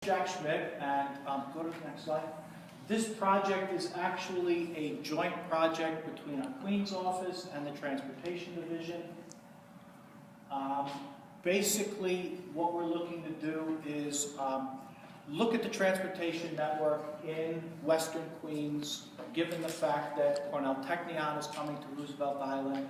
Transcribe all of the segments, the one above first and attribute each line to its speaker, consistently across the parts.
Speaker 1: Jack Schmidt, and go to the next slide. This project is actually a joint project between our Queens office and the Transportation Division. Basically, what we're looking to do is look at the transportation network in Western Queens, given the fact that Cornell Technion is coming to Roosevelt Island.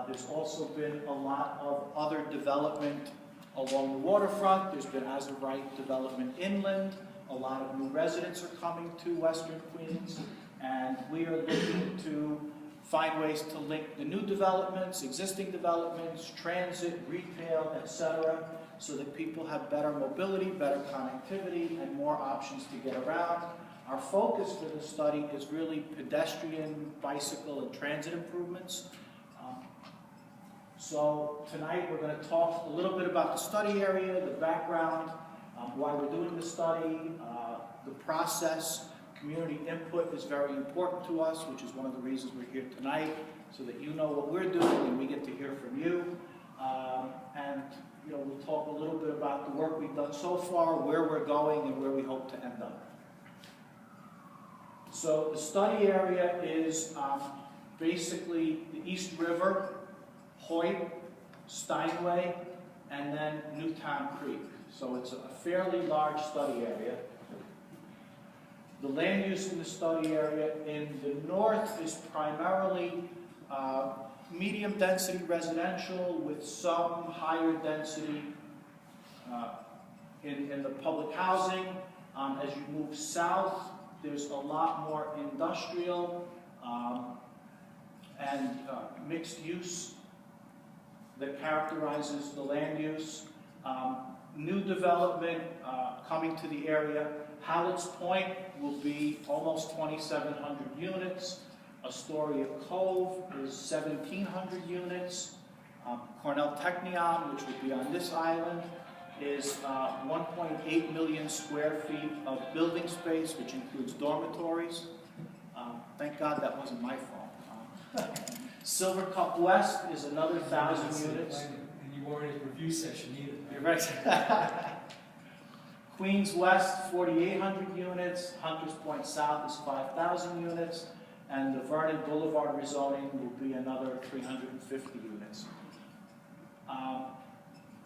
Speaker 1: There's also been a lot of other development along the waterfront. There's been as of right development inland. A lot of new residents are coming to Western Queens, and we are looking to find ways to link the new developments, existing developments, transit, retail, etc., so that people have better mobility, better connectivity, and more options to get around. Our focus for the study is really pedestrian, bicycle, and transit improvements. So tonight we're going to talk a little bit about the study area, the background, why we're doing the study, the process. Community input is very important to us, which is one of the reasons we're here tonight, so that you know what we're doing and we get to hear from you. And we'll talk a little bit about the work we've done so far, where we're going, and where we hope to end up. So the study area is basically the East River, Hoyt, Steinway, and then Newtown Creek. So it's a fairly large study area. The land use in the study area in the north is primarily medium density residential with some higher density in the public housing. As you move south, there's a lot more industrial and mixed use that characterizes the land use. New development coming to the area. Hallett's Point will be almost 2,700 units. Astoria Cove is 1,700 units. Cornell Technion, which would be on this island, is 1.8 million square feet of building space, which includes dormitories. Thank God that wasn't my fault. Silver Cup West is another 1,000 units.
Speaker 2: And you weren't in review session either.
Speaker 1: You're right. Queens West, 4,800 units. Hunters Point South is 5,000 units. And the Vernon Boulevard rezoning will be another 350 units.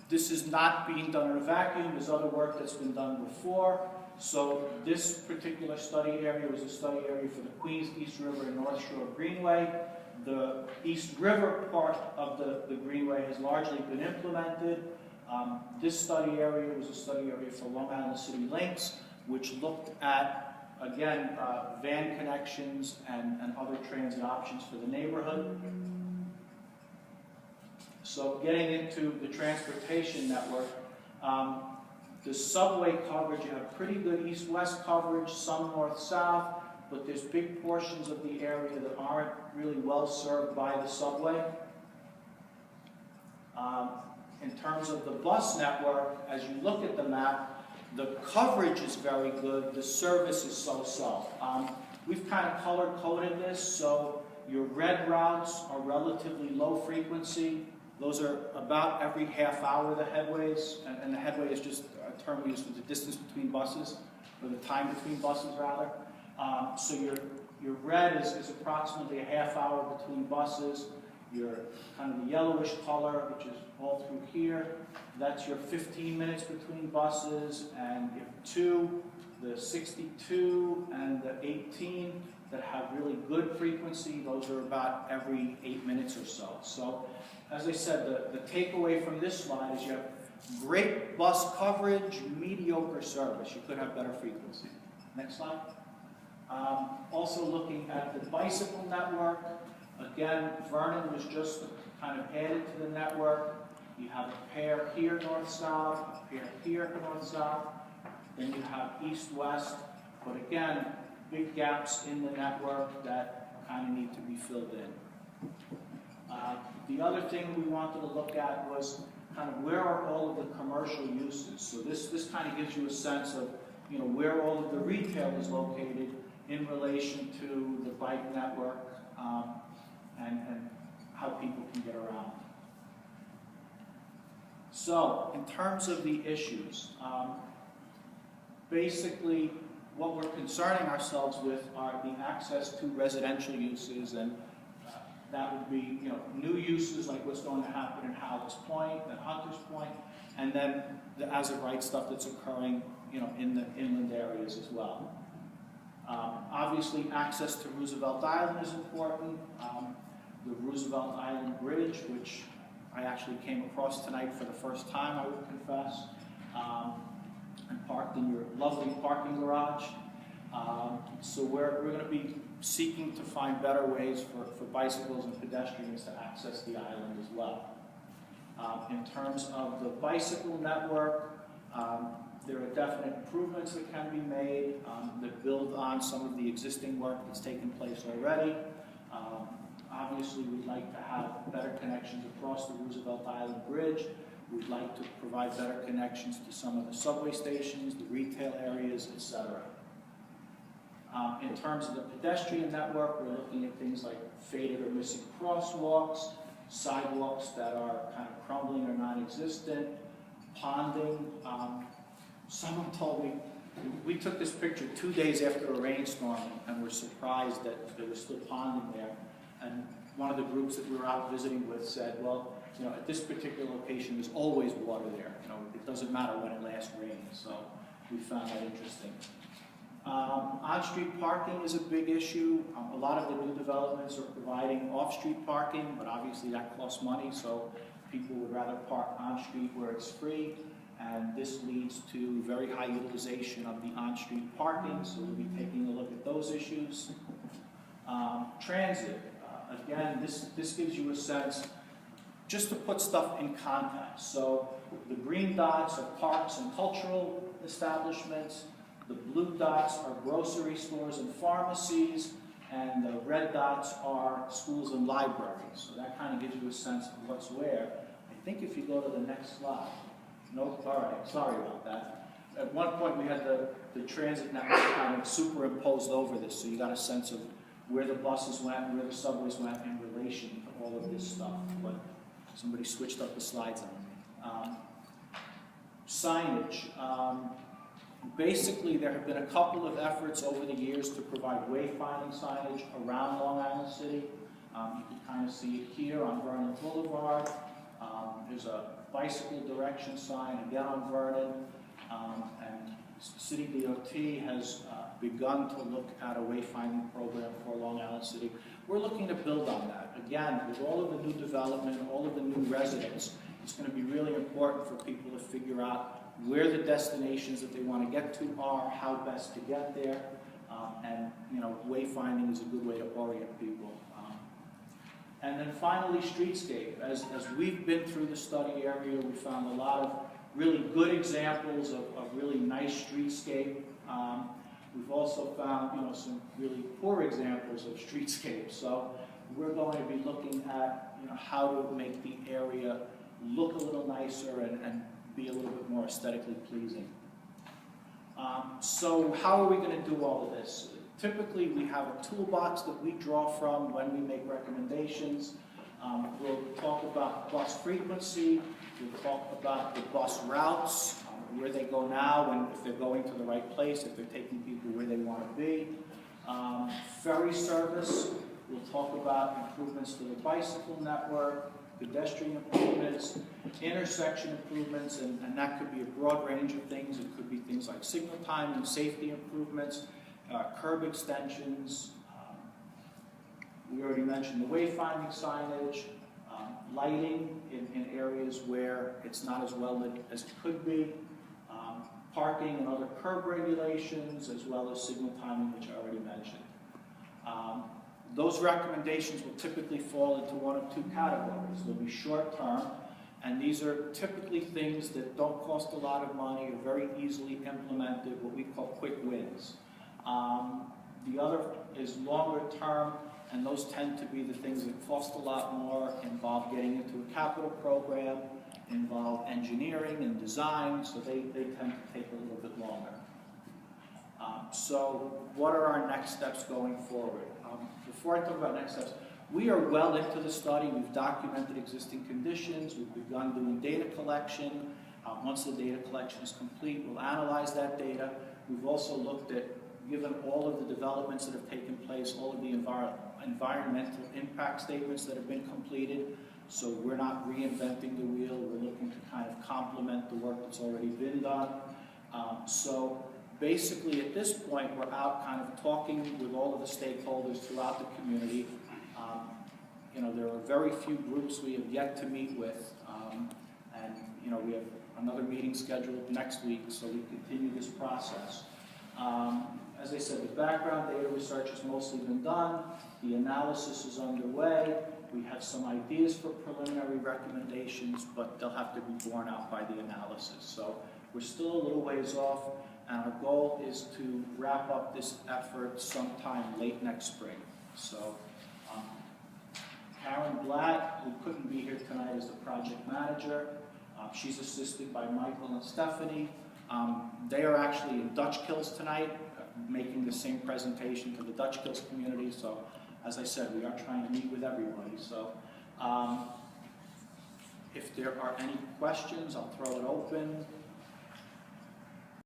Speaker 1: This is not being done in a vacuum. There's other work that's been done before. So this particular study area was a study area for the Queens, East River, and North Shore Greenway. The East River part of the Greenway has largely been implemented. This study area was a study area for Long Island City Links, which looked at, again, van connections and other transit options for the neighborhood. So getting into the transportation network, the subway coverage, you have pretty good east-west coverage, some north-south, but there's big portions of the area that aren't really well served by the subway. In terms of the bus network, as you look at the map, the coverage is very good, the service is so-so. We've kind of color-coded this, so your red routes are relatively low frequency. Those are about every half hour, the headways, and the headway is just a term we use for the distance between buses, or the time between buses, rather. So your red is approximately a half hour between buses. Your kind of the yellowish color, which is all through here, that's your 15 minutes between buses, and you have two, the 62 and the 18 that have really good frequency. Those are about every 8 minutes or so. So, as I said, the takeaway from this slide is you have great bus coverage, mediocre service. You could have better frequency. Next slide. Also looking at the bicycle network. Again, Vernon was just kind of added to the network. You have a pair here north-south, a pair here north-south. Then you have east-west. But again, big gaps in the network that kind of need to be filled in. The other thing we wanted to look at was kind of where are all of the commercial uses. So this kind of gives you a sense of where all of the retail is located in relation to the bike network and how people can get around. So in terms of the issues, basically, what we're concerning ourselves with are the access to residential uses, and that would be, new uses like what's going to happen in Howard's Point and Hunter's Point, and then the as-of-right stuff that's occurring, in the inland areas as well. Obviously, access to Roosevelt Island is important. The Roosevelt Island Bridge, which I actually came across tonight for the first time, I would confess, and parked in your lovely parking garage. So we're going to be seeking to find better ways for bicycles and pedestrians to access the island as well. In terms of the bicycle network, there are definite improvements that can be made that build on some of the existing work that's taken place already. Obviously, we'd like to have better connections across the Roosevelt Island Bridge. We'd like to provide better connections to some of the subway stations, the retail areas, etc. In terms of the pedestrian network, we're looking at things like faded or missing crosswalks, sidewalks that are kind of crumbling or non-existent, ponding. Someone told me, we took this picture 2 days after a rainstorm and were surprised that there was still ponding there. And one of the groups that we were out visiting with said, well, at this particular location, there's always water there. It doesn't matter when it last rained. So we found that interesting. On-street parking is a big issue. A lot of the new developments are providing off-street parking, but obviously that costs money, so people would rather park on-street where it's free, and this leads to very high utilization of the on-street parking, so we'll be taking a look at those issues. Transit, again, this gives you a sense, just to put stuff in context. So the green dots are parks and cultural establishments, the blue dots are grocery stores and pharmacies, and the red dots are schools and libraries. So that kind of gives you a sense of what's where. I think if you go to the next slide, nope, all right, sorry about that. At one point we had the transit network kind of superimposed over this, so you got a sense of where the buses went, where the subways went in relation to all of this stuff. But somebody switched up the slides on me. Signage. Basically, there have been a couple of efforts over the years to provide wayfinding signage around Long Island City. You can kind of see it here on Vernon Boulevard. There's a bicycle direction sign again on Vernon. And City DOT has begun to look at a wayfinding program for Long Island City. We're looking to build on that. Again, with all of the new development, all of the new residents, it's going to be really important for people to figure out where the destinations that they want to get to are, how best to get there, and wayfinding is a good way to orient people. And then finally, streetscape. As we've been through the study area, we found a lot of really good examples of really nice streetscape. We've also found some really poor examples of streetscape. So we're going to be looking at how to make the area look a little nicer and be a little bit more aesthetically pleasing. So how are we going to do all of this? Typically, we have a toolbox that we draw from when we make recommendations. We'll talk about bus frequency. We'll talk about the bus routes, where they go now, and if they're going to the right place, if they're taking people where they want to be. Ferry service. We'll talk about improvements to the bicycle network, pedestrian improvements, intersection improvements, and that could be a broad range of things. It could be things like signal time and safety improvements, curb extensions. We already mentioned the wayfinding signage, lighting in areas where it's not as well lit as it could be, parking and other curb regulations, as well as signal timing, which I already mentioned. Those recommendations will typically fall into one of two categories. They'll be short-term, and these are typically things that don't cost a lot of money, are very easily implemented, what we call quick wins. The other is longer-term, and those tend to be the things that cost a lot more, involve getting into a capital program, involve engineering and design, so they tend to take a little bit longer. So what are our next steps going forward? Before I talk about next steps, we are well into the study. We've documented existing conditions. We've begun doing data collection. Once the data collection is complete, we'll analyze that data. We've also looked at, given all of the developments that have taken place, all of the environmental impact statements that have been completed, so we're not reinventing the wheel, we're looking to kind of complement the work that's already been done. So basically at this point, we're out kind of talking with all of the stakeholders throughout the community. You know, there are very few groups we have yet to meet with, and you know, we have another meeting scheduled next week, so we continue this process. As I said, the background data research has mostly been done, the analysis is underway, we have some ideas for preliminary recommendations, but they'll have to be borne out by the analysis. So we're still a little ways off, and our goal is to wrap up this effort sometime late next spring. So Karen Blatt, who couldn't be here tonight, is the project manager. She's assisted by Michael and Stephanie. They are actually in Dutch Kills tonight, making the same presentation to the Dutch Kills community. So, as I said, we are trying to meet with everybody. So, if there are any questions, I'll throw it open.